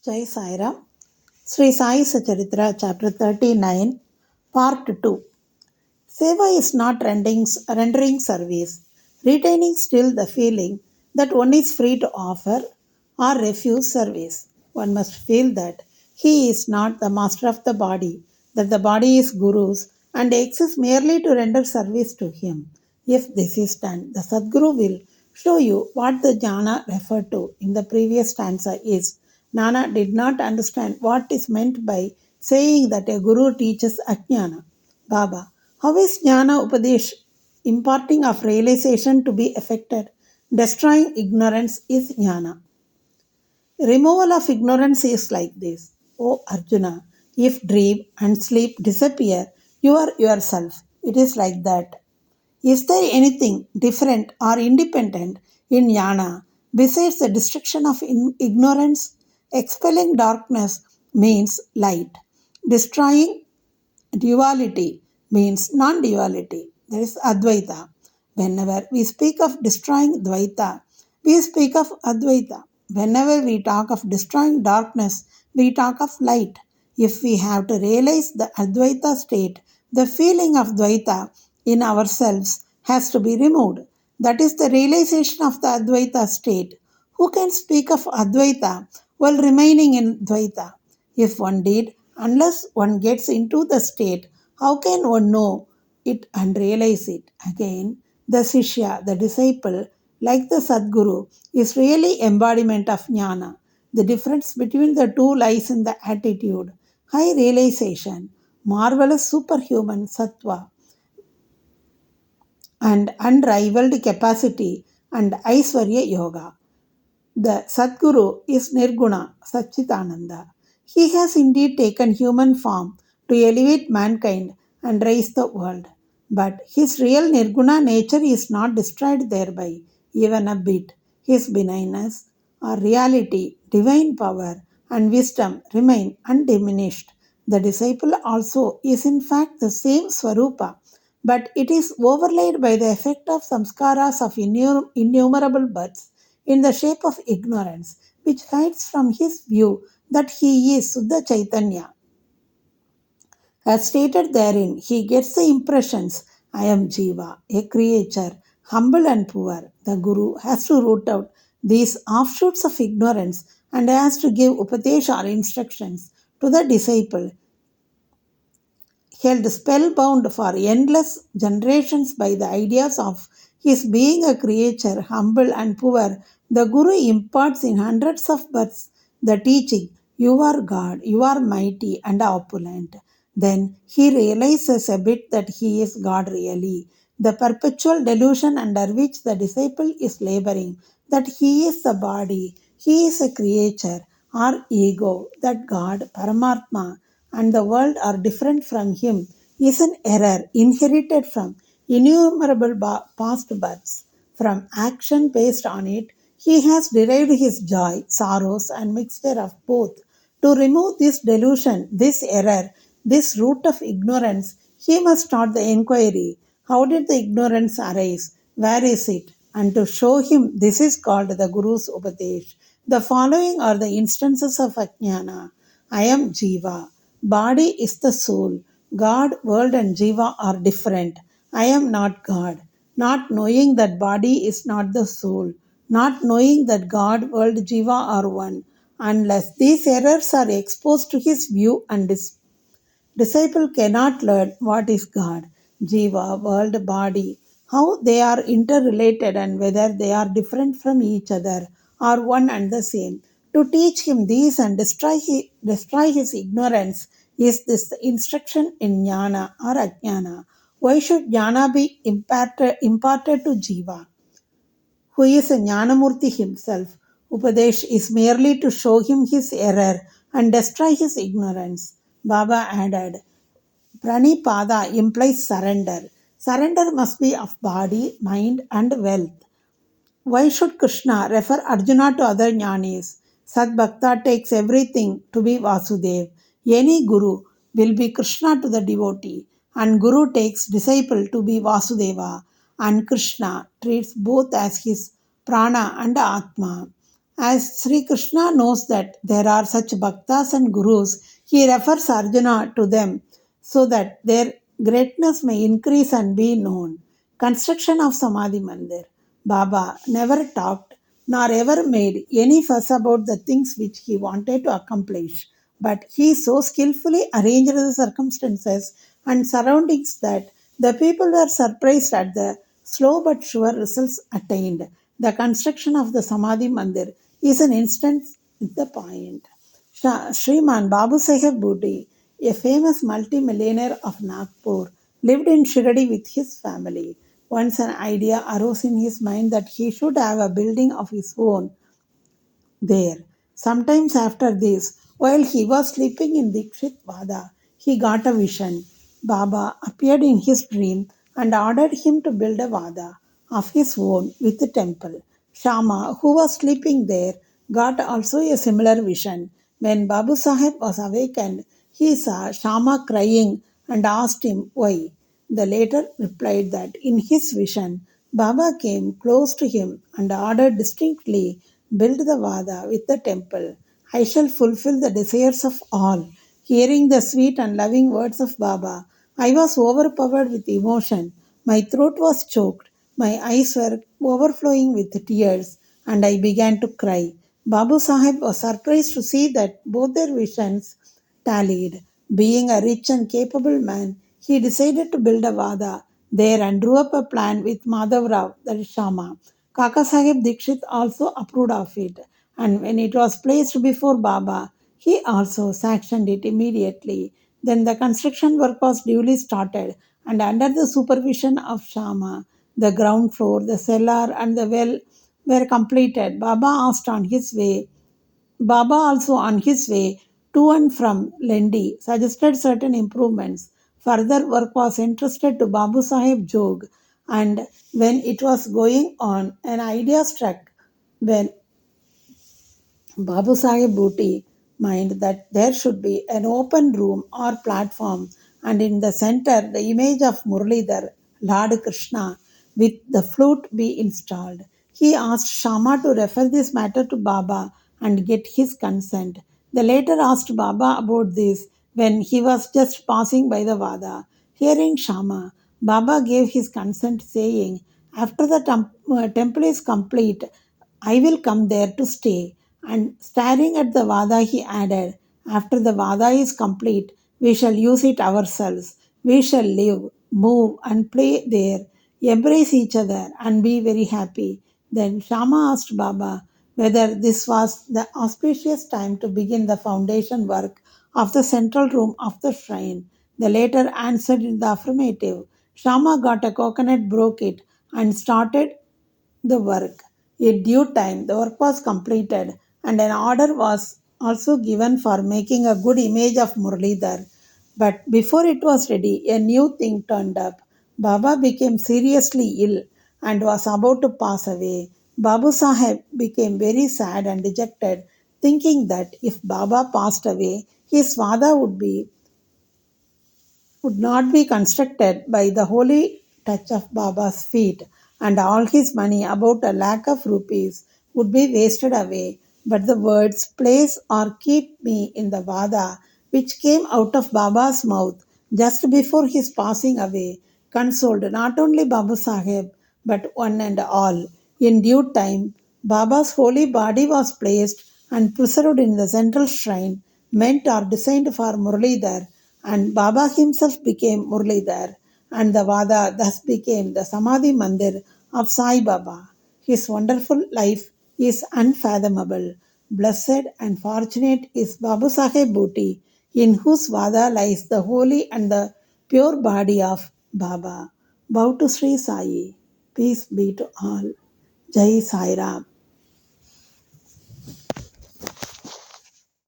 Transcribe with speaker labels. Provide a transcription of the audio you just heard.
Speaker 1: Jai Sairam, Sri Sai Satcharitra, Chapter 39, Part 2. Seva is not rendering service, retaining still the feeling that one is free to offer or refuse service. One must feel that he is not the master of the body, that the body is Guru's and exists merely to render service to him. If this is done, the Sadguru will show you what the jnana referred to in the previous stanza is. Nana did not understand what is meant by saying that a Guru teaches ajnana. Baba, how is jnana upadesh imparting of realization to be effected? Destroying ignorance is jnana. Removal of ignorance is like this. O Arjuna, if dream and sleep disappear, you are yourself. It is like that. Is there anything different or independent in jnana besides the destruction of ignorance? Expelling darkness means light. Destroying duality means non-duality. That is Advaita. Whenever we speak of destroying Dvaita, we speak of Advaita. Whenever we talk of destroying darkness, we talk of light. If we have to realize the Advaita state, the feeling of Dvaita in ourselves has to be removed. That is the realization of the Advaita state. Who can speak of Advaita while remaining in Dvaita? If one did, unless one gets into the state, how can one know it and realize it? Again, the Sishya, the disciple, like the Sadguru, is really embodiment of jnana. The difference between the two lies in the attitude. High realization, marvelous superhuman sattva, and unrivaled capacity and Aiswarya Yoga. The Sadguru is Nirguna, Satchitananda. He has indeed taken human form to elevate mankind and raise the world. But his real Nirguna nature is not destroyed thereby, even a bit. His benignness or reality, divine power, and wisdom remain undiminished. The disciple also is in fact the same Swarupa, but it is overlaid by the effect of samskaras of innumerable births in the shape of ignorance, which hides from his view that he is Suddha Chaitanya. As stated therein, he gets the impressions, I am Jiva, a creature, humble and poor. The Guru has to root out these offshoots of ignorance and has to give upadesh or instructions to the disciple, held spellbound for endless generations by the ideas of his being a creature, humble and poor. The Guru imparts in hundreds of births the teaching, you are God, you are mighty and opulent. Then he realizes a bit that he is God really. The perpetual delusion under which the disciple is laboring, that he is the body, he is a creature, or ego, that God, Paramatma, and the world are different from him, is an error inherited from innumerable past births. From action based on it, he has derived his joy, sorrows, and mixture of both. To remove this delusion, this error, this root of ignorance, he must start the inquiry. How did the ignorance arise? Where is it? And to show him this is called the Guru's Upadesh. The following are the instances of Ajnana. I am Jiva. Body is the soul. God, world, and Jiva are different. I am not God. Not knowing that body is not the soul. Not knowing that God, world, Jiva are one. Unless these errors are exposed to his view and disciple cannot learn what is God, Jiva, world, body, how they are interrelated and whether they are different from each other or one and the same. To teach him these and destroy his ignorance is this instruction in jnana or ajnana. Why should jnana be imparted to Jiva, who is a Jnanamurti himself? Upadesh is merely to show him his error and destroy his ignorance. Baba added, Pranipada implies surrender. Surrender must be of body, mind, and wealth. Why should Krishna refer Arjuna to other jnanis? Sadbhakta takes everything to be Vasudev. Any guru will be Krishna to the devotee, and guru takes disciple to be Vasudeva, and Krishna treats both as his prana and atma. As Sri Krishna knows that there are such bhaktas and gurus, he refers Arjuna to them so that their greatness may increase and be known. Construction of Samadhi-mandir. Baba never talked nor ever made any fuss about the things which he wanted to accomplish, but he so skillfully arranged the circumstances and surroundings that the people were surprised at the slow but sure results attained. The construction of the Samadhi Mandir is an instance with the point. Shriman Babu Sahib Bhoti, a famous multimillionaire of Nagpur, lived in Shirdi with his family. Once an idea arose in his mind that he should have a building of his own there. Sometimes after this, while he was sleeping in Dikshit Wada, he got a vision. Baba appeared in his dream and ordered him to build a Wada of his own with a temple. Shama, who was sleeping there, got also a similar vision. When Babu Sahib was awakened, he saw Shama crying and asked him why. The latter replied that in his vision, Baba came close to him and ordered distinctly, build the Vada with the temple. I shall fulfill the desires of all. Hearing the sweet and loving words of Baba, I was overpowered with emotion. My throat was choked. My eyes were overflowing with tears, and I began to cry. Babu Sahib was surprised to see that both their visions tallied. Being a rich and capable man, he decided to build a Vada there and drew up a plan with Madhav Rao, that is Shama. Kaka Sahib Dikshit also approved of it, and when it was placed before Baba, he also sanctioned it immediately. Then the construction work was duly started, and under the supervision of Shama, the ground floor, the cellar, and the well were completed. Baba also on his way to and from Lendi suggested certain improvements. Further work was entrusted to Babu Sahib Jog, and when it was going on, an idea struck when Babu Sahib Bhoti mind that there should be an open room or platform, and in the center the image of Murlidhar, Lord Krishna, with the flute be installed. He asked Shama to refer this matter to Baba and get his consent. The latter asked Baba about this when he was just passing by the Vada. Hearing Shama, Baba gave his consent, saying, after the temple is complete, I will come there to stay. And staring at the Vada, he added, after the Vada is complete, we shall use it ourselves. We shall live, move, and play there, embrace each other, and be very happy. Then Shama asked Baba whether this was the auspicious time to begin the foundation work of the central room of the shrine. The latter answered in the affirmative. Shama got a coconut, broke it, and started the work. In due time, the work was completed, and an order was also given for making a good image of Murlidhar. But before it was ready, a new thing turned up. Baba became seriously ill and was about to pass away. Babu Sahib became very sad and dejected, thinking that if Baba passed away, his father would not be constructed by the holy touch of Baba's feet, and all his money, about a lakh of rupees, would be wasted away. But the words, place or keep me in the Vada, which came out of Baba's mouth just before his passing away, consoled not only Babu Sahib but one and all. In due time, Baba's holy body was placed and preserved in the central shrine, meant or designed for Murlidhar, and Baba himself became Murlidhar, and the Wada thus became the Samadhi-mandir of Sai Baba. His wonderful life is unfathomable. Blessed and fortunate is Babu Sahib Bhoti, in whose Wada lies the holy and the pure body of Baba. Bow to Sri Sai. Peace be to all. Jai Sairam.